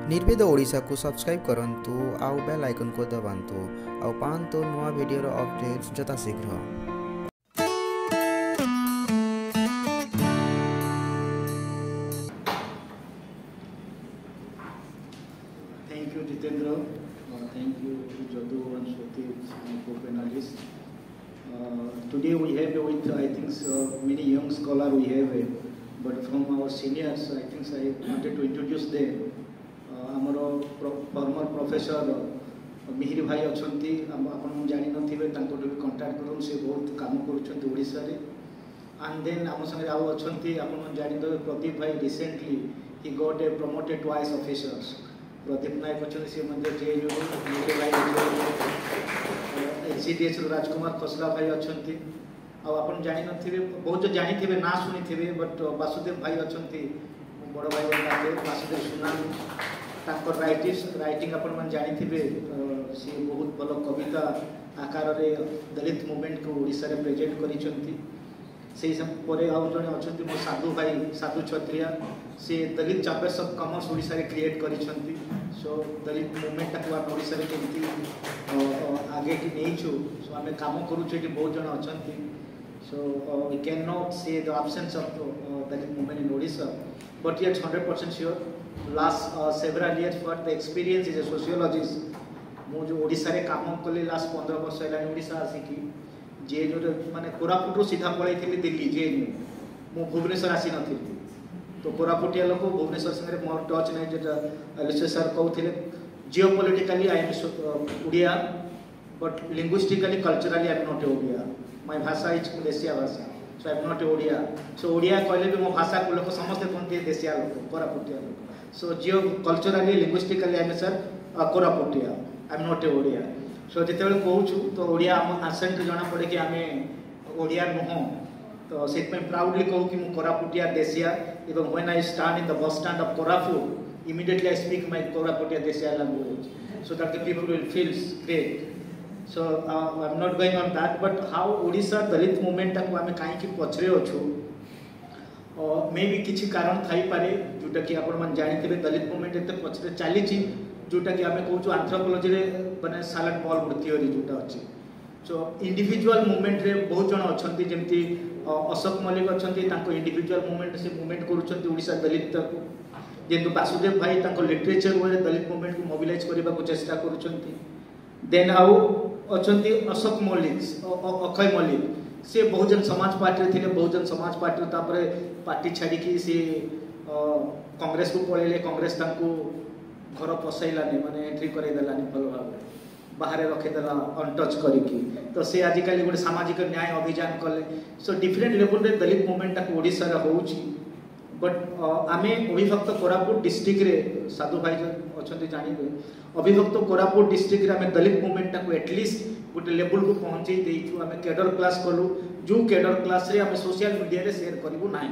निर्वेद ओडिशा को सब्सक्राइब करंतु आउ बेल आइकन को दबांतु आउ पांतु नवा वीडियो अपडेट्स जता शीघ्र। Thank you, Jitendra. Thank you, Jadu and Shruti, co-panelists. Today we have with, I think, many young scholars we have, but from our seniors, I think I wanted to introduce them. Our former professor Mihir भाई अच्छा आप जानी नथिबे तांको भी contact करूँ से बहुत काम करुँच ओडिशा रे एंड देन आम संगे आउ अच्छा आप जानी प्रदीप भाई रिसेंटली ही got a promoted twice officers Pradeep Nayak अच्छा सी जेएनयू एचसीडीएस राजकुमार खसला भाई अच्छा आप जानी नथिबे बहुत जानी थे ना शुणी थे बट वासुदेव भाई अच्छा बड़ भाई वासुदेव सुनाम तांकर राइटिंग आपण जानी सी बहुत भल कविता आकार रे दलित मूवमेंट को ओडिशा रे प्रेजेंट करिसंती से परे आउ जने अछंती मो साधु भाई साधु छत्रिया से दलित चैम्बर्स ऑफ कॉमर्स ओडिशा रे क्रिएट करिसंती सो दलित मूवमेंट को हम ओडिशा रे केमती आगे की नहीं छु सो हमें काम करू छेटी बहुत जन अछंती so we can not say the absence of Dalit movement in Odisha but it's 100% sure last several years for the experience is a sociologist मु जो ओडिशा रे काम कले लास्ट 15 वर्ष है ओडिशा आसिकी जेएनयू माने कोरापुट रो सीधा पळै थिली दिल्ली जेएनयू मु भुवनेश्वर आसी नथि तो कोरापुटिया लोक भुवनेश्वर संगे मोर टच नै जेटा एलिसे सर कहउथिले geopolitically I am Odia but linguistically culturally I am not Odia my भाषा इज देशिया भाषा so I am not Odia so Odia कहले भी मो भाषा को लोक समस्त कोनते देशिया लोक कोरापुटिया लोक so geo culturally linguistically I am sir Koraputia I am not a Odia so जिते कहूँ तो ओडिया आम आसेंट जना पड़े कि आम ओडिया नुह तो से प्राउडली कहूँ कि कोरापुटिया देशिया एवं when I stand in the bus stand of Koraput immediately I speak my Koraputia Desia language so that the people will feel great so I am not going on that but how Odisha Dalit movement को आम कहीं पछरे अच्छु मे भी किसी कारण थाई पारे जोटा कि आपण जानी दलित मूवमेंट एत पछरे चली जोटा कि आम कहूँ आंथ्रोपोलोजी माने साइलेंट बॉल थियोरी जोटा अच्छी सो इंडिविजुअल मूवमेंट रे बहुत जन अच्छा जमी अशोक मल्लिक अच्छा इंडिविजुअल मूवमेंट से मूवमेंट करुँचा दलित को जेहेतु वासुदेव भाई लिटरेचर वे दलित मूवमेंट को मोबिलाइज करने को चेष्टा करें आउ अच्छा अशोक मल्लिक अक्षय मल्लिक सी बहुजन समाज पार्टी थे बहुजन समाज पार्टी पार्टी छाड़ी सी कांग्रेस को पलैले कांग्रेस घर पसैलानी माने एंट्री करदेलानी भल भाव बाहर रखीदेला अनटच करिकी तो सी आजिकल गोटे सामाजिक न्याय अभियान कले सो डिफरेंट लेवल रे दलित मूवमेंट ओडिशा रे होउची बट आमे अविभक्त कोरापुट डिस्ट्रिक्ट रे साधु भाई अच्छा जानिबे अविभक्त कोरापुट डिस्ट्रिक्ट रे आमे दलित मूवमेंट को एटलिस्ट गोटे लेवल को पहुंचे देइछु आमे कैडर क्लास कलु जो कैडर क्लास रे आमे सोशल मीडिया रे शेयर करिवु नाही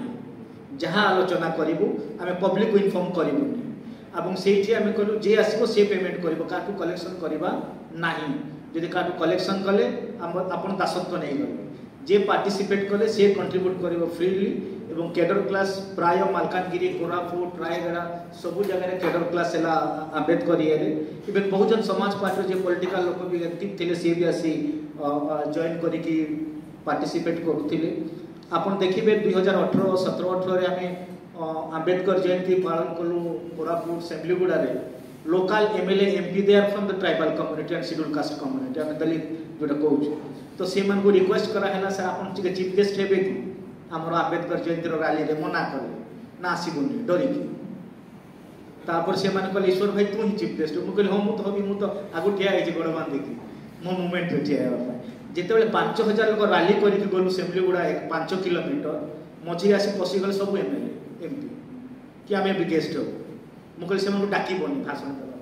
जहां आलोचना करिवु आमे पब्लिक को इन्फॉर्म करिवु এবং সেইটি আমি কলু যে আসবো সে পেমেন্ট করব কাটু কলেকশন করিবা नाही যদি কাটু কলেকশন কলে আপন দাসত্ব নেই গলে যে পার্টিসিপেট কলে সে কন্ট্রিবিউট করিব ফ্রিলি এবং कैडर क्लास प्राय मालकानगिरी कोरापुट रायगड़ा सबु जगह कैडर क्लास है आंबेडकर ये इवन बहुजन समाज पार्टी जो पॉलिटिकल लोक भी एक्टिव थे सी भी आसी जॉइन करिकी पार्टिसिपेट करुथिले आपन देखिबे 2018 17 18 रे आमे आंबेडकर जयंती पालन कलु कोरापुट सेम्बलीगुड़ा रे local MLA MP they are from the tribal community and schedule caste community आम दलित जोटा कहूँ तो से मन को रिक्वेस्ट कराला सर आप चीफ गेस्ट हे कि आमर आंबेडकर जयंती रैली रे मना कले ना आसबुनि डरिकी तापर से माने कहले ईश्वर भाई तू ही चीफ गेस्ट मु कहले हां मु तो हबी मु तो आगु ठिया है गोड़ बांधिकी मो मूवमेंट रे ठिया होबा जेतेबेले 5000 लोग रैली करिक गलु सेम्बलीगुड़ा 5 किलोमीटर मझी आसी पसी गले सब एमएलए एमपी कि आम भी गेस्ट हो मुझे डाकबनी भाषण देवा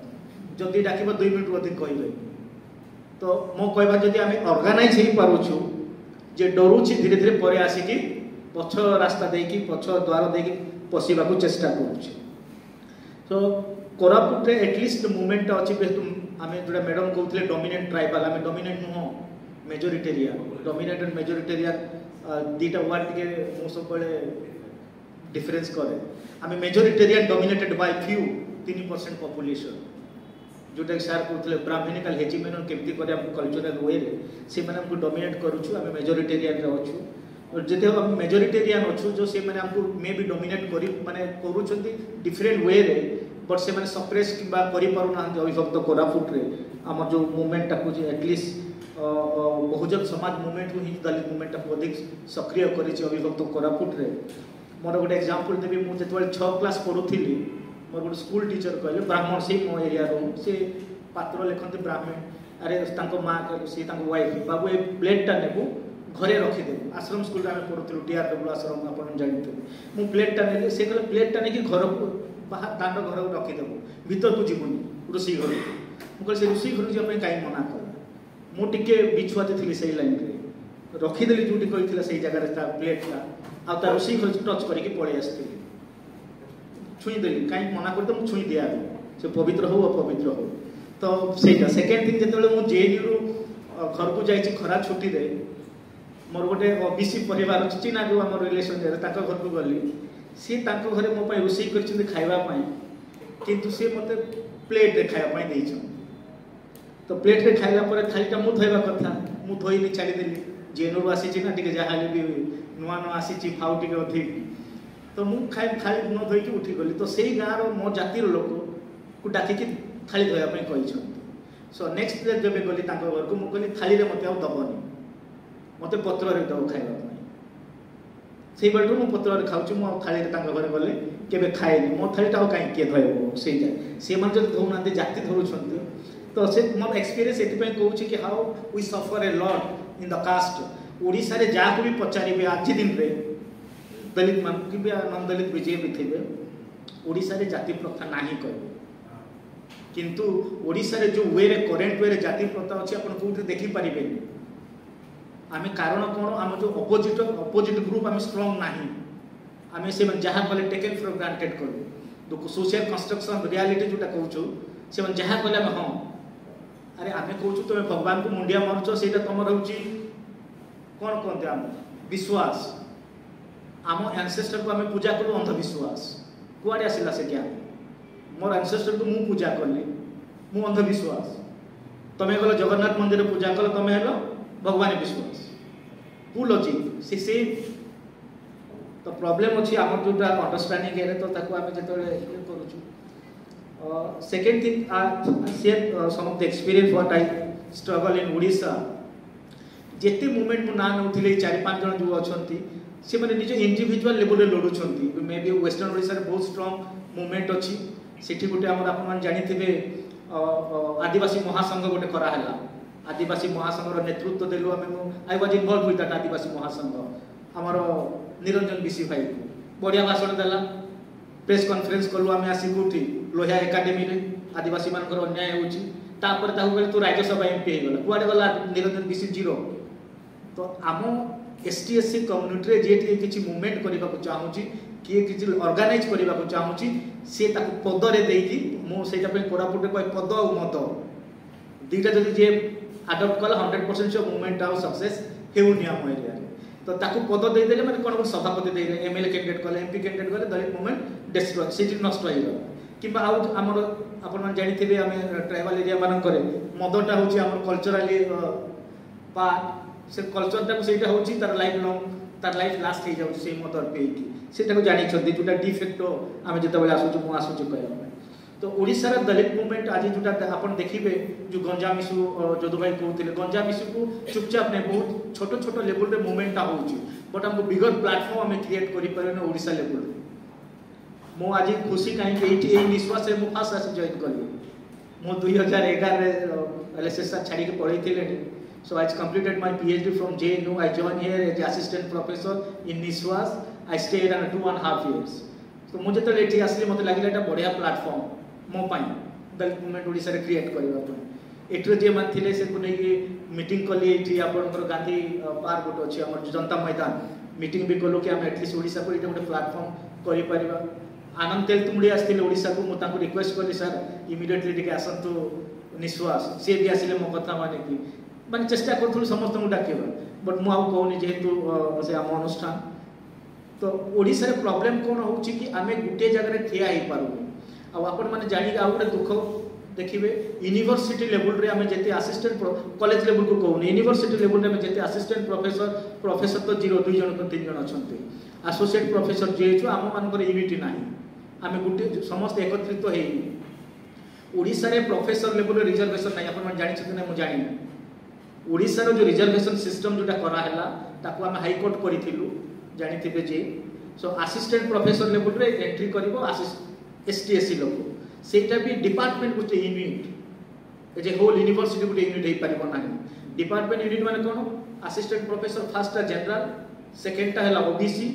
जदि डाक 2 मिनट अधिक कहे तो मो कहवा जदि आम ऑर्गेनाइज हो पारुछु जे डरुछि धीरे धीरे पर आसिकी पछ रास्ता देकी पछ द्वार देकी पशिबा को चेष्टा करुछि तो कोरापुट रे एटलिस्ट मूवमेंट अछि आम जोटा मैडम कहते डोमिनेट ट्राइबल आम डोमिनेट नुह मेजोरिटेरियन डोमिनेट एंड मेजोरिटेरियन दीटा वर्ड के मु सब डिफरेंस करे आम majoritarian dominated by few 3% population जोटा कि सार कहते ब्राह्मणिकल हेजिमेन केमती करे हम कल्चरल वे से माने हमको डोमिनेट करूछु आम मेजोरिटेरियन रे अच्छु और जदि हम मेजोरिटेरियन अच्छु जो से माने हमको मे भी डोमिनेट करी माने करूछंती डिफरेंट वे रे बट से माने सप्रेस किबा करि पारु ना अभिभक्त कोरापुट रे हमर जो मूवमेंट टाकू एटलिस्ट बहुजन समाज मूवमेंट ही दलित मूवमेंट टाकू अधिक सक्रिय करिछि अभिभक्त कोरापुट रे मोर गोटे एग्जांपल देबी मु जेतबे 6 क्लास पढुथिली मोर गोटे स्कूल टीचर कहले ब्राह्मण से मो एरिया रो से पात्र लेखन्ते ब्राह्मण अरे तांको मां से तांको वाइफ बाबू ए प्लेटटा नेबो घरे रखी देबो आश्रम स्कूल रे हम पढुथिलु टीआरडब्ल्यू आश्रम आपण जानते मु प्लेटटा नेले से कहले प्लेटटा ने कि घर बाहर दांड घर रखी देबो भीतर को जीवनी रुसी घर मु कहले से रुसी घर जे काई मना कर मु टिके बिछुआते थिली सही लाइन रे रखी देली जोटी कहिथिला सही जगह रे ता प्लेटटा आ ता रुसी घर टच करके पळे आस्थिली छुई देली काई मना करते मु छुई दिया से पवित्र हो अपवित्र हो तो सेटा सेकंड थिंग जेतले मु जेएनयू रो घर को जाईची खरा छुट्टी रे मोर गोटे ओबीसी परिवार चिना जो हमर रिलेशन रे ताका घर को गली से ताको घरे मो पई रुसी करछिन खाइबा पई किंतु से मते प्लेट रे खाइबा पई देइछ तो प्लेट रे खाइला पर थालीटा मु धोइबा कथा मु धोइली छाडी देली जेएनयू रो आसी चिना टिके जाहाले भी नुआ नुआ आसी ची फाउ टिके अधिक तो मु खाइ थाली न धोई के उठी गली तो सेही गाँ रो मो जातिर लोक को डाकी के थाली धोइबा पई कहिछ सो नेक्स्ट डे जब गली ताको घर को मु कहली थाली रे मते आ दबनी मते पत्र रे दो खाइबा पई सेही बडू मु पत्र रे खाउछु मु थाली रे ताको घर गले केबे खाएनी मो थालीटा काई के धोइबो सेही जाय से मन जब धोउनाते जाति धरुछंती तो से मोर एक्सपीरियंस एति पई कहूछि कि how we suffer a lot in the caste Odisha रे जा को भी पचारिबे आज दिन रे दलित मान कि भी नन दलित विजय भी थिबे ओडिसा रे जाति प्रथा नाही कहबे किंतु ओडिसा रे जो वे रे करेंट वे रे जाति प्रथा अछि अपन कोठी देखि परिबे आमे कारण कोन हम जो अपोजिट ग्रुप आमे स्ट्रांग नाही आमे से जहां बोले टेकन फॉर ग्रांटेड करू तो सोशल कंस्ट्रक्शन रियलिटी जोटा कहूछु से मन जहां कहले हम हां अरे आमे कहूछु तुम भगवान को मुंडिया मारुछो सेटा तमर होची कोन कोन हम विश्वास आम एंसेस्टर को आमे पूजा करू अंधविश्वास कुआडे आसिला से ज्ञान मोर एंसेस्टर को मु पूजा करली मु अंधविश्वास तमे गलो जगन्नाथ मंदिर पूजा कलो तमे हेलो भगवान विश्वास कु लॉजिक से तो प्रॉब्लम अछि हमर जोटा अंडरस्टैंडिंग है तो ताको आमे जतले ये करूछु second thing I share some of the experience what I struggle in Odisha जेते मूवमेंट मु ना नउथिले 4-5 जन जो अछंती से माने निज इंडिविजुअल लेवल रे लडुछंती मे बी वेस्टर्न ओडिसा रे बहुत स्ट्रांग मूवमेंट अछि सेठी गोटे हमर आपन मान जानि थिबे आदिवासी महासंघ गोटे करा हला आदिवासी महासंघ रो नेतृत्व देलु हम I was involved with that Adivasi Mahasangh हमर निरंजन बिसी भाई बढ़िया भाषण देला प्रेस कॉन्फ्रेंस कलु हम आसी कोठी लोहिया एकेडमी रे आदिवासी मानकर अन्याय होची तापर ताहु बेले तो राज्यसभा एमपी हे गला कुआडे गला निरंजन बिसी जीरो तो आम एसटीएससी कम्युनिटी रे जे किछि मूवमेंट करबा को चाहूची कि किछि ऑर्गेनाइज करबा को चाहूची से ताको पद रे देकी मो सेटा पे कोरापुट रे पद और मत दीटा जदि जे अडॉप्ट कला 100% जो मूवमेंट आउ सक्सेस हेउ नियम एरिया तो ताको पद दे देले माने कोन सभापति दे एमएलए कैंडिडेट कले एमपी कैंडिडेट कले दलित मूवमेंट डिस्ट्रॉय सिटी नष्ट होई गला किबा आउ हमर अपन मान जानि थिबे हमें ट्राइबल एरिया मानन करे मदटा होची हमर कल्चरली पार्ट से कल्चर ता सेटा होची तार लाइफ लॉन्ग तार लाइफ लास्ट हे जाउ से मदर पे की सेटा को जानि छथि जोटा डिफेक्टो आमे जते बेला आसु मु आसु कहला तो ओडिसा रा दलित मूवमेंट आज जोटा अपन देखिबे जो गंजाम इशू जदु भाई कहउतिले गंजाम इशू को चुपचाप ने बहुत छोटो छोटो लेवल रे मूवमेंट आ होची बट हमको बिगर प्लेटफॉर्म हमें क्रिएट करि परने ओडिसा लेवल रे मो आज खुशी काहे कि एठी ए विश्वास से मु फास्ट आसी जॉइन करली मो 2011 रे एलएसएस छाडी के पढै थिले so I completed my PhD from JNU I joined here as assistant professor in Niswas I stayed on 2.5 years तो मुझे तो एठी असली मते लागिला एटा बढ़िया प्लेटफॉर्म मो पाई दलित मूवमेंट ओडिसा रे क्रिएट करबा पय एठो जे मान थिले से को नै मीटिंग कली एठी आपनकर गांधी पार्क गोटे अछि हमर जनता मैदान मीटिंग भी कलो कि हम एटलीस्ट ओडिसा को एटा गोटे प्लेटफॉर्म करि परिबा आनंद तेल तुमड़ी आस्थिले ओडिसा को मु ताको रिक्वेस्ट करली सर इमीडिएटली टिके आसंतु निश्वास से भी आसिले मो कथा माने कि माने चेष्टा करथुल समस्त को डाकेबा बट मु आ कहूनी जेहेतु से हम अनुष्ठान तो ओडिसा रे प्रॉब्लम कोन होउची कि आमे गुटे जगह रे ठिया हे पारु आपण माने जानी आ गोटे दुख देखिए यूनिवर्सिटी लेवल रे आमे जेते असिस्टेंट कॉलेज लेवल को कहूनी यूनिवर्सिटी लेवल रे आमे जेते असिस्टेंट प्रोफेसर तो 2 जन को 3 जन अछंती एसोसिएट प्रोफेसर जे छु आम मानकर यूनिटी नाही आमे गुटे समस्त एकत्रित हेई ओडिसा रे प्रोफेसर लेवल रिजर्वेशन नाही आपण जानि छथि ना मु जानि ओडिसा रो जो रिजर्वेशन सिस्टम जोटा करा हैला ताको आमे हाई कोर्ट करिथिलु जानि थिबे जे सो असिस्टेंट प्रोफेसर लेवल रे एंट्री करिवो एसटी एससी लोक सेटा भी डिपार्टमेंट गुटे यूनिट ए जे होल यूनिवर्सिटी गुटे यूनिट हे परिबो नाही डिपार्टमेंट यूनिट माने कोन असिस्टेंट प्रोफेसर फर्स्ट टा जनरल सेकंड टा हैला ओबीसी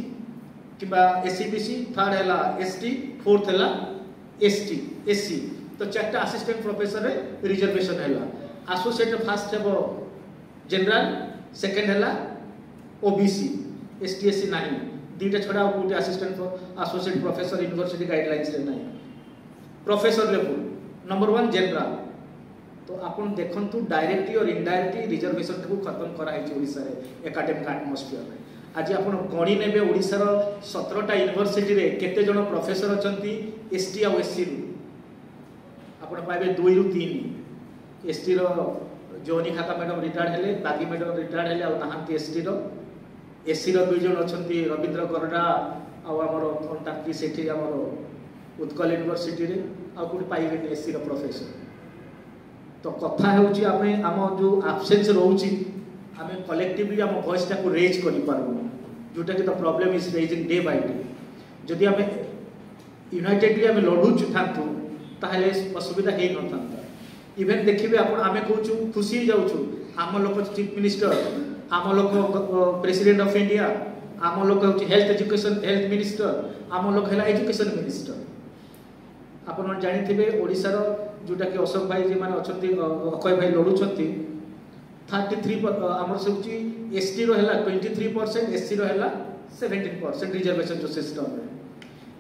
किबा एससीबीसी थर्ड हैला एसटी फोर्थ हैला एसटी एससी तो चारटा असिस्टेंट प्रोफेसर रे रिजर्वेशन हैला एसोसिएट फर्स्ट हेबो जनरल सेकंड हैला ओबीसी एसटी एससी नाही दीटा छडा गुटे assistant associate professor university guidelines रे नाही प्रोफेसर लेवल नंबर 1 जनरल तो आपण देखंतु डायरेक्टली और इनडायरेक्टली रिजर्वेशन को खत्म करा है ओडिसा रे एकेडमिक एटमॉस्फियर रे आज आपण गणी नेबे ओडिसा रो 17 टा यूनिवर्सिटी रे केते जण प्रोफेसर अछंती एसटी आ एससी रू आपण पाइबे 2 रु 3 एसटी रो जोनी खाता मैडम रिटायर्ड हेले बागी मैडम रिटायर्ड हेले आ नहांती एससी रो 2 जण अछंती रविंद्र करडा आ हमर कांटाक्टी सेठी हमर उत्कल यूनिवर्सिटी रे आ कोठी पाइबे एससी रो प्रोफेसर तो कथा होउची आमे हम जो एब्सेंस रहउची आमे कलेक्टिवली हम वॉइस टा को रेज करि पारबो जोटा कि the problem is raising day by day जदि आमे यूनाइटेडली आमे लढुछु थांतु ताहले असुविधा हे न थांता इवन देखिबे आपण आमे कहउछु खुशी जाउछु आम लोक चीफ मिनिस्टर आम लोक प्रेसिडेंट ऑफ इंडिया आम लोक होउची हेल्थ मिनिस्टर आम लोक हैला एजुकेशन मिनिस्टर आपण जानि थिबे ओडिसा रो जोटा कि अशोक भाई जे माने अछंती अकय भाई लढुछंती 33 हमर सबची एसटी रो हैला 23% एससी रो हैला 17% रिजर्वेशन जो सिस्टम रे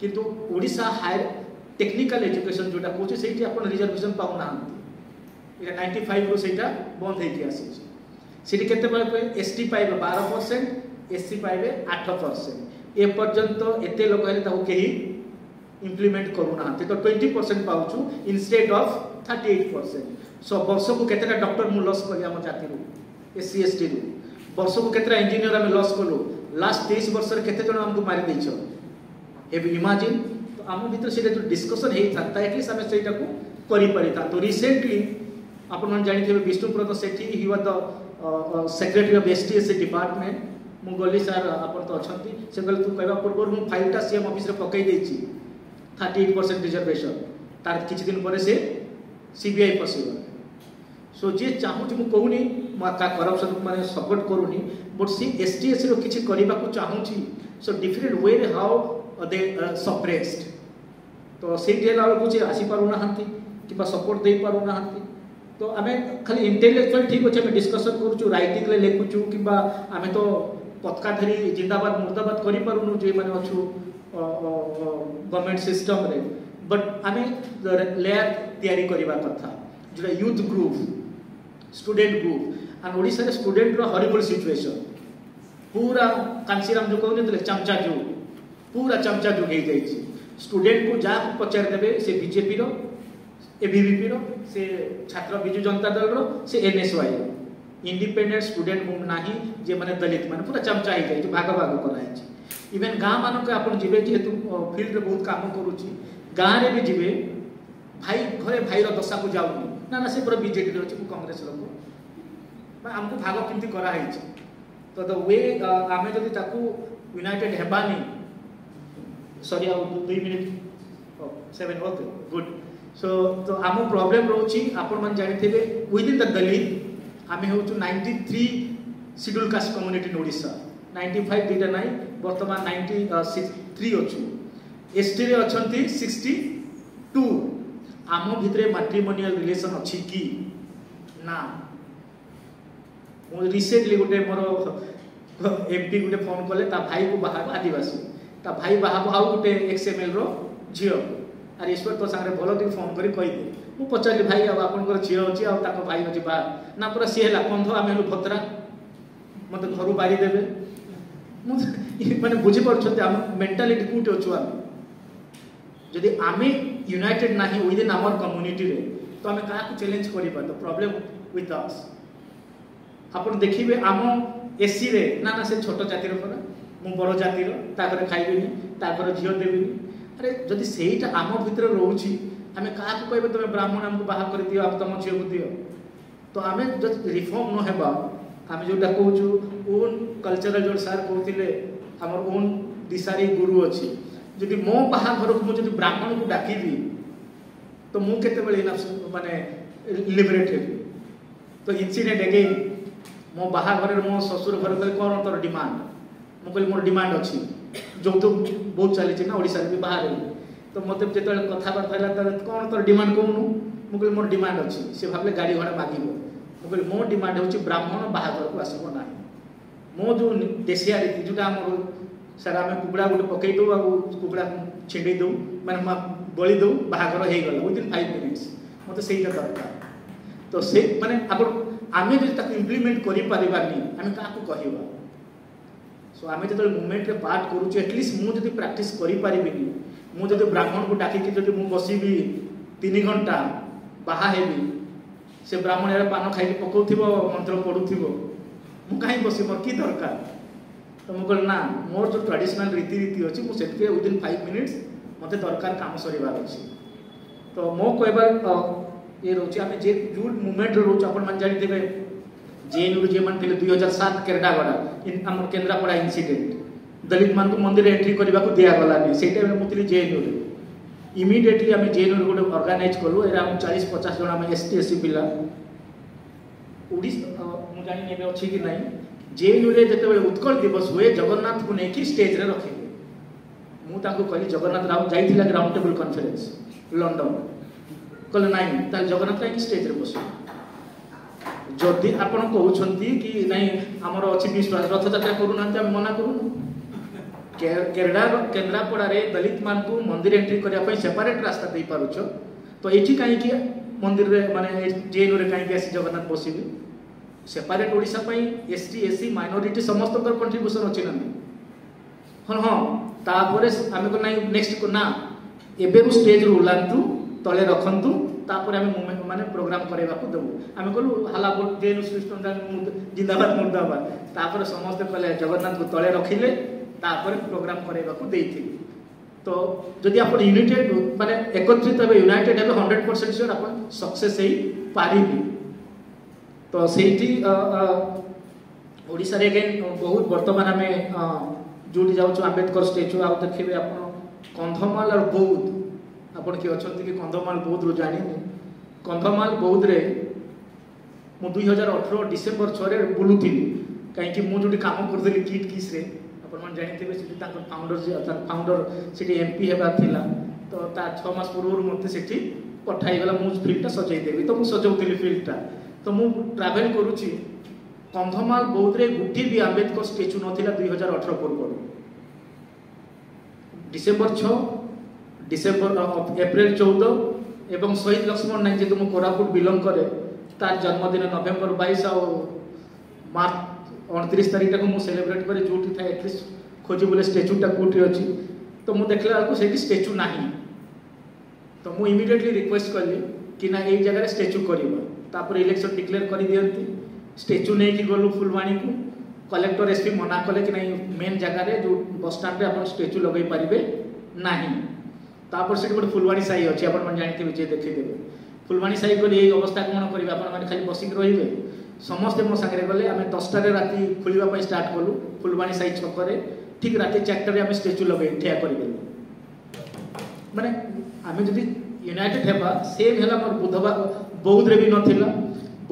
किंतु ओडिसा हायर टेक्निकल एजुकेशन जोटा कोचे सेठी आपण रिजर्वेशन पाउ नांती इरा 95 रो सेटा बंद हे कि आसी सेठी केते पाइबे एसटी पाइबे 12% एससी पाइबे 8% ए पर्यंत एते लोक हेले ताको केही इम्प्लीमेंट करू ना तो 20% पाउछु इंस्टेड ऑफ 38% सो वर्ष को केतेटा डॉक्टर मु लॉस करी हम जाति रो एससी एसटी रो वर्ष को केतेटा इंजीनियर हम लॉस कलो लास्ट 23 वर्ष रे केते जण हमको मारि दैछो हे इमेजिन तो हम भीतर से जो डिस्कशन हे था एटलीस्ट हम सेटा को करि परि था तो रिसेंटली आपण जानि थे Vishnuprasad Sethi he was the secretary of STSC department मु गली सर आपण तो अछंती से गल तू कहबा पूर्व मु फाइलटा सीएम ऑफिस रे पकई देछि 38% रिजर्वेशन तार किछ दिन परे से सीबीआई पसिबल सो जे चाहू जे मु कहूनी का करप्शन माने सपोर्ट करूनी बट सी एसटीएससी रो किछ करबा को चाहूची so different way how they suppressed तो से डेला कुछ आसी पारु ना हंती किबा सपोर्ट दे पारु ना हंती तो आमे खाली इंटेलेक्चुअल ठीक अछि हम डिस्कशन करूछु राइटिंग ले लेखुछु किबा आमे तो पतका धरी जिंदाबाद मुर्दाबाद करि पारुनु जे माने अछु गवर्नमेंट सिस्टम रे बट आमे लेयर तयारी करबा कथा जो youth group student group and Odisha रे स्टूडेंट रो हॉरिबल सिचुएशन पूरा कांसीराम जो कहने चमचा जो पूरा चमचा जो हे जाई छी स्टूडेंट को जा पचार देबे से बीजेपी रो एबीवीपी रो से छात्र बिजु जनता दल रो से एनएसवाई इंडिपेंडेंट स्टूडेंट मूव नाही जे माने दलित माने पूरा चमचा हे जाई भाग भाग कराय छी इवन गाँ मानक आपण जिबे जेतु फील्ड रे बहुत काम करूची गाँ रे भी जिबे भाई घरे भाई रो दशा को जाउनी ना ना से पूरा बीजेपी रे अछि कांग्रेस लोक हमको भाग किंती करा है तो द वे आमे जदि ताकू यूनाइटेड हेबानी सॉरी आउ 2 मिनिट 7 ओके गुड सो तो आम प्रॉब्लम रोची आपण मन जानि थेबे विद इन द दलित आमे होचु 93 schedule caste community in Odisha 95 दीटा नाही वर्तमान 93 अछु एसटी रे अछंती 62 आम भितरे मैट्रिमोनियल रिलेशन अछि की ना मो रिसेंटली गोटे मोर एमपी गोटे फोन कले ता भाई को बाहा आदिवासी ता भाई बाहा आउ गोटे एक्सएमएल रो झियो अरे ईश्वर तो सारे भलो दिन फोन करी कहि दे मु पचाली भाई अब आपन को झियो अछि आ ताको भाई अछि बा ना पूरा सी हला कंध आमे भद्रा मते घरु बारी देबे मु माने बुझी पड़छते हम मेंटालिटी कुटे अछु हम जदि आमे यूनाइटेड नाही विदिन आवर कम्युनिटी रे तो आमे का चैलेंज करिबा तो प्रॉब्लम विथ अस आपण देखिबे आम एसी रे ना से छोट जातिर पर मु बड़ जातिर ताकर खाइबेनी ताकर झियो देबेनी अरे जदि सेहीटा आम भितर रहउची आमे का कहबे तमे ब्राह्मण हमको बाहा कर दियो आप तम झियो को दियो तो आमे जदि रिफॉर्म न हेबा आमे जोटा कहूछु ओन कल्चरल जो सर कहथिले हमर ओन दिसारी गुरु अछि जदि मो बाहा घर को जदि ब्राह्मण को डाकिबी तो मु केते बेले माने लिबरेट हेबी तो इंसिडेंट अगेन मो बाहा घर मो ससुर घर कहले कोन तोर डिमांड मु कहले मोर डिमांड अछि जो तो बहुत चली छी ना ओडिसा भी बाहर तो मते जेतले कथा बार्ता हला त कोन तोर डिमांड कोनु मु कहले मोर डिमांड अछि से भाबले गाड़ी घोड़ा मागिबो मु कहले मोर डिमांड होछि ब्राह्मण बाहा घर को आसीबो ना मो जो देशिया रीति जोटा हमर सर आम कुकड़ा गोटे पकई दो आ कुकड़ा छिंडे दो माने बलि दो बाहागर हो गला विदिन 5 मिनिट्स मत से दरकार तो से माने आमे जो ताक इम्प्लीमेंट करि परिबानी आमे काकू कहिबा सो आमे जतले मूवमेंट रे पार्ट करूछु एटलीस्ट मु जदि प्रैक्टिस करि परिबिनी मु जदि ब्राह्मण को डाकी जदि मु बसिबी 3 घंटा बाहा हेबी से ब्राह्मण रे पान खाइ पकोथिबो मंत्र पढुथिबो मु काई बसी मोर की दरकार तो मुझे ना मोर जो ट्रेडिशनल रीति अच्छी मुझे विदिन 5 मिनिट्स मत दरकार काम सर अच्छी तो मो कहबार ये रोचे आमे जे जो मूवमेंट रोच आपण मान जानि देबे जेएनयू जे मान थिले 2007 केरडागडा इन हमर केंद्रापड़ा इंसिडेंट दलित मान को मंदिर एंट्री करबा को दिया गला नि सेटा में मुतली जेएनयू इमीडिएटली आमे जेएनयू गोटे ऑर्गेनाइज करू एरा हम 40 50 जण आमे एसटी एससी पिला ओडिसा मु जानि नेबे अछि कि नाही जेएनयू रे जते बेले उत्कल दिवस हुए जगन्नाथ को नेकी स्टेज रे रखिले मु ताको कहली जगन्नाथ राव जाइथिला ग्राउंड टेबल कॉन्फ्रेंस लंडन कहले नाही ता जगन्नाथ काई स्टेज रे बसो जदि आपण कहउछंती कि नाही हमर अछि विश्वास रथ यात्रा करू नांते हम मना करू केंद्रापड़ा रे दलित मान को मंदिर एंट्री करिया पई सेपरेट रास्ता दे पारुछ तो एठी काई कि मंदिर रे माने जेएनयू रे काई कि आसी जगन्नाथ बसिबे सेपरेट ओडिसा पई एसटी एससी माइनॉरिटी समस्त कर कंट्रीब्यूशन अछि ना हां हां तापरे आमे को नाही नेक्स्ट को ना एबे को स्टेज रो उलांतु तळे रखंतु तापरे आमे मूवमेंट माने प्रोग्राम करेबा को देबो आमे कहलु हाला बोल जेनु सिस्टम जिंदाबाद मुर्दाबाद तापरे समस्त कहले जगन्नाथ को तळे रखिले तापरे प्रोग्राम करेबा को देइथि तो जदि आपण यूनाइटेड माने एकत्रित हेबे यूनाइटेड हेबे 100% श्योर आपण सक्सेस हेई पारिबी तो सेठी ओडिसा रे अगेन बहुत वर्तमान में जोटी जाउछु अंबेडकर स्टैच्यू आ देखिबे आपण कंधमाल और बौद्ध आपण के अछंती कि कंधमाल बौद्ध रो जानि कंधमाल बौद्ध रे मु 2018 डिसेंबर 6 रे बुलुथिली काई कि मु जोटी काम करथली किट किस रे आपण मन जानिथिबे सेठी ताकर फाउंडर सेठी एमपी हेबा थिला तो ता 6 मास पूर्व मते सेठी पठाई गला मु फील्डटा सजै देबी तो मु सजौथिली फील्डटा तो मु ट्रैवल करूची कंधमाल बौद्ध रे गुटी भी अंबेडकर स्टैच्यू नथिला 2018 पूर्व डिसेंबर 6 डिसेंबर अप्रैल 14 एवं शहीद लक्ष्मण नायक जे तुम कोरापुट बिलोंग करे तार जन्मदिन नवेम्बर 22 और मार्च 29 तारीख को मु सेलिब्रेट करे जोटी था एटलीस्ट खोजी बोले स्टैच्यू टा कोठी अछि तो मु देखला को सेठी स्टैच्यू नाही तो मु इमीडिएटली रिक्वेस्ट करली कि ना ए जगह स्टैच्यू करबा तापर इलेक्शन डिक्लेयर कर दियंती स्टैच्यू नै कि गलु फुलवाणी को कलेक्टर एसपी मना कले कि नहीं मेन जगह रे जो बस स्टैंड रे अपन स्टैच्यू लगै परिबे नाही तापर से गोटे फुलवाणी साई अछि अपन मन जानिते जे देखि देबे फुलवाणी साई को ए अवस्था कोन करबे अपन माने खाली बसिक रहिबे समस्त मो संगे गले आमे 10टा रे राती खुलिबा पई स्टार्ट कलु फुलवाणी साई छक रे ठीक राती 4टा रे आमे स्टैच्यू लगै ठिया करि माने आमे जदी यूनाइटेड हेबा सेम हेला मोर बुधवार बौद्ध रे भी नथिला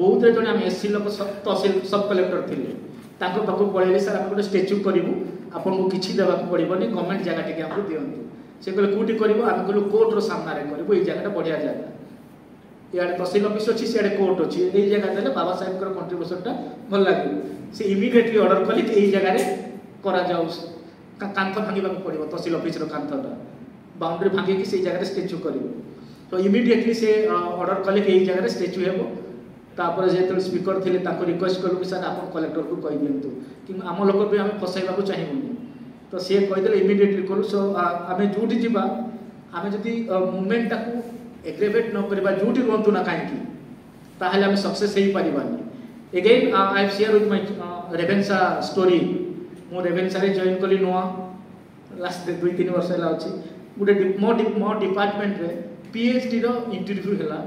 बौद्ध रे जने आमे एससी लोक तहसील सब कलेक्टर थिले ताको पाको पळेले सर आपण गोटे स्टैच्यू करिवु आपण को किछि देबा को पड़िबनी गवर्नमेंट जगह टिके हमको दियंतु से कहले कोठी करिवो आमे कहलु कोर्ट रो सामना रे करिवो ए जगहटा बढ़िया जगह याडे तहसील ऑफिस अछि सियाडे कोर्ट अछि ए जगह देले बाबा साहेब कर कंट्रीब्यूशन टा भल लागे से इमीडिएटली ऑर्डर कली कि ए जगह रे करा जाउ कांथ भांगीबा को पड़िबो तहसील ऑफिस रो कांथटा बाउंड्री भांगी कि से जगह रे स्टैच्यू करिवो तो इमीडिएटली से ऑर्डर कले कि ए जगह रे स्टैच्यू हेबो तापर जेतल स्पीकर थिले ताको रिक्वेस्ट करू कि सर आपण कलेक्टर को कहि दियंतु कि आम लोक भी हम फसाइबा को चाहिबुनी तो से कहि देले इमीडिएटली करू सो आमे जोटी जिबा आम जदि मूवमेंट टाकू एग्रेवेट न करबा जोटी रुहतु ना कहीं ताहले आम सक्सेस हो पारिबानी। Again I have share with my Ravenshaw story. मो रेवेन्सा रे जॉइन कली नुआ लास्ट 2-3 वर्ष है गोटे मो डिपार्टमेंट रे पीएचडी रो इंटरव्यू है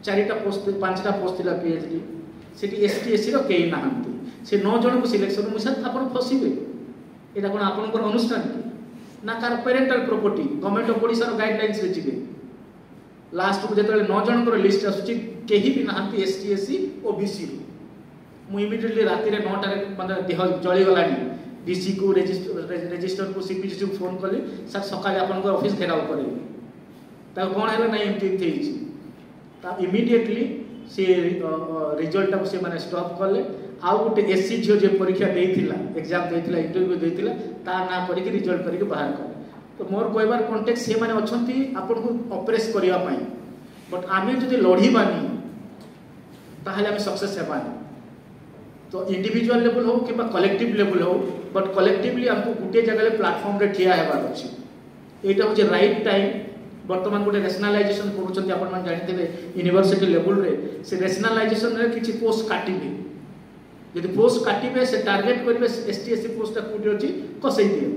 4टा पोस्ट 5टा पोस्ट थिला पीएचडी सेठी एसटी एससी रो केही नाहंती से 9 जन को सिलेक्शन मुझे आपण फसिबे एटा कोन आपनकर अनुष्ठान की ना कार parental property government of Odisha रो गाइडलाइंस रे जिबे लास्ट को जेतले 9 जन को लिस्ट आसुची केही भी नाहंती एसटी एससी ओबीसी मु इमीडिएटली राति रे 9टा रे मतलब देह जळी गलानी डीसी को रजिस्टर को सीपीसी को फोन कले सर सकाळे आपनकर ऑफिस घेराव करे ता कोन हेला नै एमटी थेइची ता इमीडिएटली से रिजल्ट को से माने स्टॉप कले आउ गोटे एससी झियो जे परीक्षा देइथिला एग्जाम देइथिला इंटरव्यू देइथिला ता ना करिक रिजल्ट करिक बाहर कले। तो मोर कहबार कॉन्टेक्स्ट से माने अछंती आपन को ऑपरेस करिया पई बट आमे जदि लढी बानी ताहले आमे सक्सेस हेबानी। तो इंडिविजुअल लेवल हो कि कलेक्टिव लेवल हो बट कलेक्टिवली हमको गोटे जगह प्लेटफॉर्म रे ठिया हेबार अछि एटा हो जे राइट टाइम। वर्तमान गोटे रेशनलाइजेशन करूछंती आपन मान जानिथिबे यूनिवर्सिटी लेवल रे से रेशनलाइजेशन रे किछि पोस्ट काटिबे यदि पोस्ट काटिबे से टारगेट करबे एसटी एससी पोस्ट कोठी अछि कसै दियो।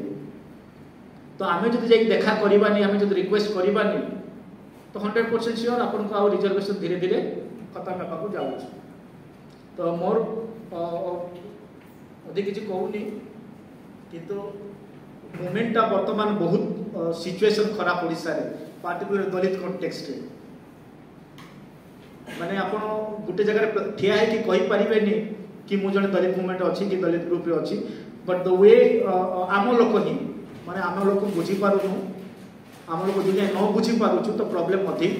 तो आमे जदि जाई देखा करबानी आमे जदि रिक्वेस्ट करबानी तो 100% श्योर आपन को आ रिजर्वेशन धीरे धीरे खत्म हेबा को जाउछ। तो मोर अधिक किछि कहूनी किंतु मोमेंटा वर्तमान बहुत सिचुएशन खराब ओडिसा रे पार्टिकुलर दलित कॉन्टेक्स्ट रे माने आपण गुटे जगह ठिया है कि कहि परिबेनी कि मु जने दलित मूवमेंट अछि कि दलित ग्रुप रे अछि बट द वे आम लोक ही माने आम लोक बुझी पारुनु आम लोक दुनिया न बुझी पारुछु तो प्रॉब्लम अधिक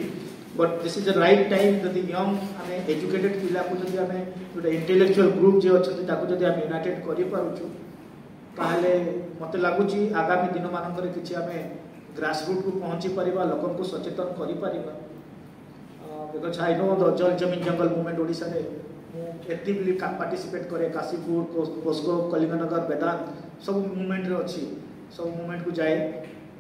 but this is the right time जदि यंग आमे एजुकेटेड पिला को जदि आमे गोटे इंटेलेक्चुअल ग्रुप जे अछि ताको जदि आमे यूनाइटेड करि पारुछु ताहले मते लागुची आगामी दिन मानकर किछि आमे ग्रास रूट को पहुंची परिबा लोकन को सचेतन करि परिबा। बिकॉज़ आई नो द जल जमीन जंगल मूवमेंट ओडिसा रे एक्टिवली पार्टिसिपेट करे काशीपुर कोस्को कलिंगनगर वेदांत सब मूवमेंट रे अछि सब मूवमेंट को जाए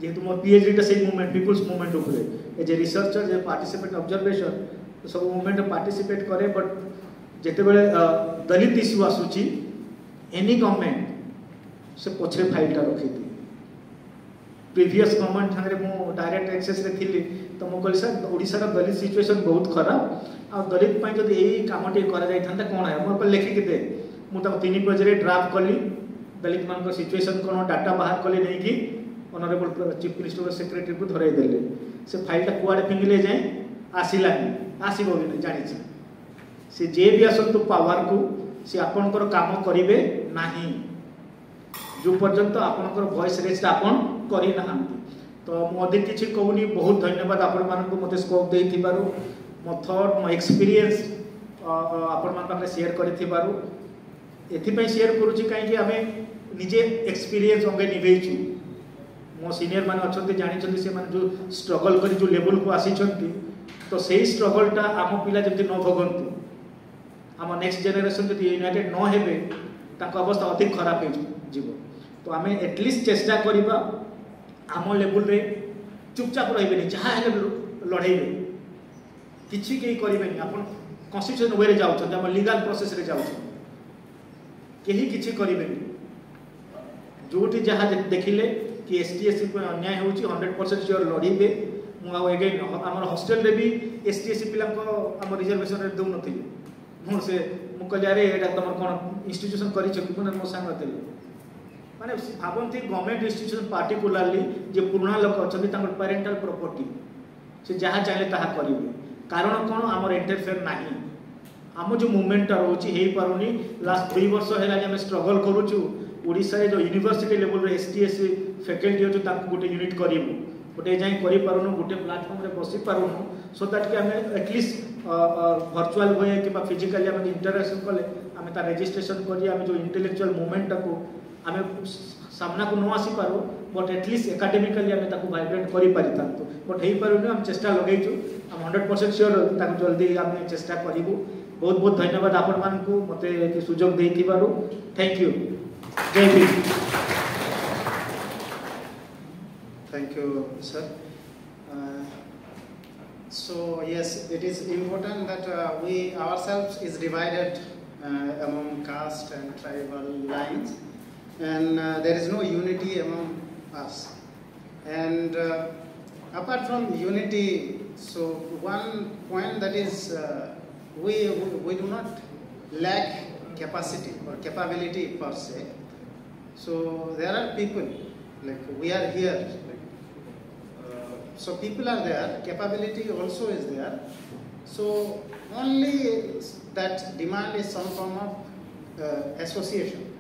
जेहेतु मोर पीएचडी टा सेही मूवमेंट पीपल्स मूवमेंट ऊपर एज ए रिसर्चर जे पार्टिसिपेट ऑब्जर्वेशन तो सब मूवमेंट पार्टिसिपेट करे बट जेते बेले दलित इश्यू आसुची एनी गवर्नमेंट से पछरे फाइलटा रखी थी प्रीवियस गवर्नमेंट थारे मो डायरेक्ट एक्सेस रे थिली तो मो कहली सर ओडिसा रा दलित सिचुएशन बहुत खराब आ दलित पई जदि एई कामटे करा जाय थांता कोन है मोर पर लिखि के दे मु त 3 पेज रे ड्राफ्ट कली दलित मान को सिचुएशन कोन डाटा बाहर कली नै कि ऑनरेबल चीफ मिनिस्टर सेक्रेटरी को धराई देले से फाइलटा कुआडे फिंगले जाय आसिला आसीबो भी जानि छी से जे भी आसंतु पावर को से आपनकर काम करिवे नाही जो पर्यंत आपनकर वॉइस रेज आपन करि नाहंती। तो मो अधिक किछि कहूनी बहुत धन्यवाद आपण मान को मते स्कोप देई थिबारु मो थॉट मो एक्सपीरियंस आपण मान पाखरे शेयर करि थिबारु एथि पई शेयर करूची काई कि आमे निजे एक्सपीरियंस अंगे निभेइछु मो सीनियर मान अछंती जानि छथि से मान जो स्ट्रगल करी जो लेवल को आसी छथि तो सेही स्ट्रगल टा आम पिला जति न भगंतु आम नेक्स्ट जनरेशन जति यूनाइटेड न हेबे ताको अवस्था अधिक खराब हे जीवो। तो आमे एटलीस्ट चेष्टा करिबा आम लेवल रे चुपचाप रहिबेनी जहा हेले लढाइबे किछि केही करिबेनी आपण कॉन्स्टिट्यूशन वे रे जाउ छ हम लीगल प्रोसेस रे जाउ छ केही किछि करिबेनी जोटी जहा देखिले कि एसटीएससी को अन्याय होउची 100% श्योर लढिबे मु आ अगेन हमर हॉस्टल रे भी एसटीएससी पिला को हम रिजर्वेशन रे दउ नथिले मु से मु कहले अरे एटा तमर कोन इंस्टीट्यूशन करि छ कोन मो संग नथिले माने भाबंती गवर्नमेंट इंस्टीट्यूशन पार्टिकुलरली जे पुराना लोक अछथि तांकर पेरेंटल प्रॉपर्टी से जहा चाहे ताहा करिवे कारण कोन हमर इंटरफेयर नाही हम जो मूवमेंट रहउची हेई पारुनी लास्ट 3 वर्ष हेला जे हम स्ट्रगल करूछु ओडिसा रे जो यूनिवर्सिटी लेवल रे एसटीएससी फैकल्टी हो तांको गोटे यूनिट करिवु गोटे जाई करि पारुनु गोटे प्लेटफॉर्म रे बसी पारुनु सो दैट कि हमें एटलीस्ट वर्चुअल वे कि फिजिकली हम इंटरेक्शन कले हमें ता रजिस्ट्रेशन करी हम जो इंटेलेक्चुअल मूवमेंट को हमें सामना को न आसी पारो बट एटलीस्ट एकेडमिकली हमें ताको वाइब्रेंट करि पारिता बट हेई पारुनु हम चेष्टा लगैछु हम 100% श्योर ताको जल्दी हम चेष्टा करिवु। बहुत बहुत धन्यवाद आपण मान को मते सुजोग देई थिबारु थैंक यू जय Bhim. Thank you sir. Uh, so yes, it is important that we ourselves is divided among caste and tribal lines, and there is no unity among us. And apart from unity, so one point that is we do not lack capacity or capability per se. So there are people, like we are here, so people are there, capability also is there. So only that demand is some form of association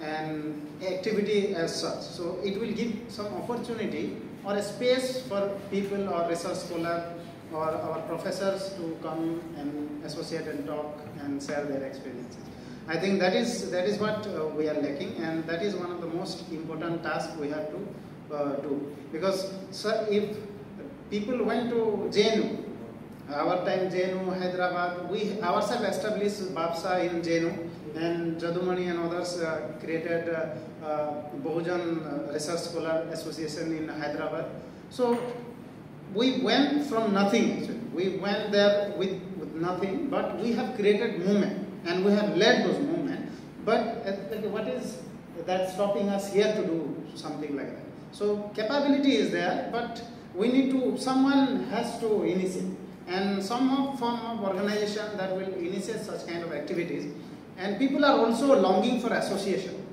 and activity as such. So it will give some opportunity or a space for people or research scholar or our professors to come and associate and talk and share their experiences. I think that is what we are lacking, and that is one of the most important tasks we have to do. Because if people went to JNU, our time JNU, Hyderabad, we ourselves established BAPSA in JNU, and Jadumani and others created Bahujan Research Scholar Association in Hyderabad. So we went from nothing actually. We went there with nothing, but we have created movement and we have led those movements. But what is that stopping us here to do something like that? So capability is there, but we need to, someone has to initiate, and some form of organization that will initiate such kind of activities. And people are also longing for association,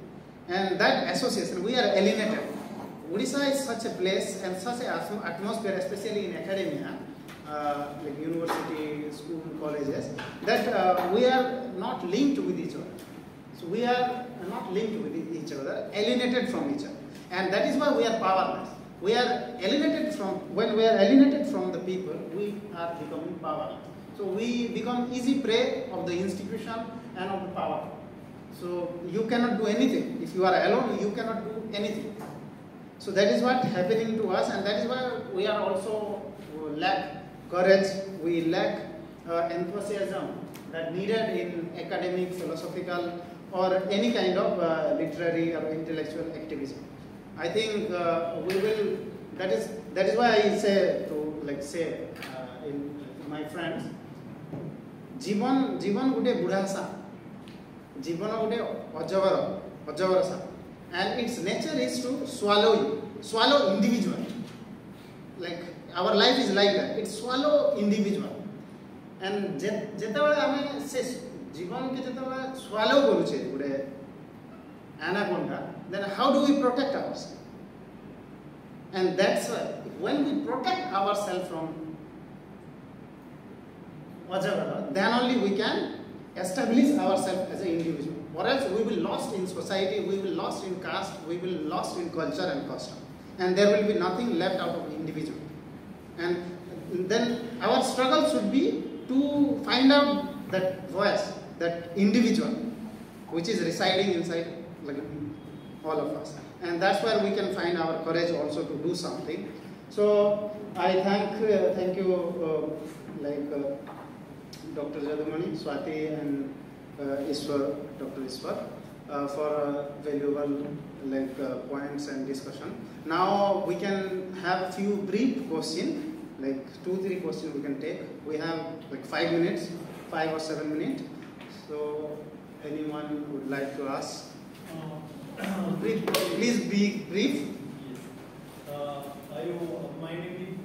and that association, we are alienated. Odisha is such a place and such an atmosphere, especially in academia, like university, school, colleges, that we are not linked with each other. So we are not linked with each other, alienated from each other, and that is why we are powerless. We are alienated from, when we are alienated from the people, we are becoming powerless. So we become easy prey of the institution and of the power. So you cannot do anything. If you are alone, you cannot do anything. So that is what happening to us, and that is why we are also lack courage, we lack enthusiasm that needed in academic, philosophical, or any kind of literary or intellectual activism. I think we will. That is why I say to say in my friends, जीवन गुटे बुढ़ासा, जीवन गुटे अजगर सा, and its nature is to swallow individual. Like our life is like that. It swallow individual. And जेतेबेले आमे से जीवन के जेतेबेले swallow करूचे गुटे anaconda, then how do we protect ourselves? And that's why when we protect ourselves from Ajavara, then only we can establish ourselves as an individual. Or else we will lost in society, we will lost in caste, we will lost in culture and custom. And there will be nothing left out of individual. And then our struggle should be to find out that voice, that individual, which is residing inside like all of us. And that's where we can find our courage also to do something. So I thank you Dr. Jadumani, Swati, and Iswar, Dr. Iswar, for valuable points and discussion. Now we can have a few brief questions, like 2-3 questions we can take. We have like 5 minutes, 5 or 7 minutes. So anyone would like to ask? Brief, please be brief. Yes. My name is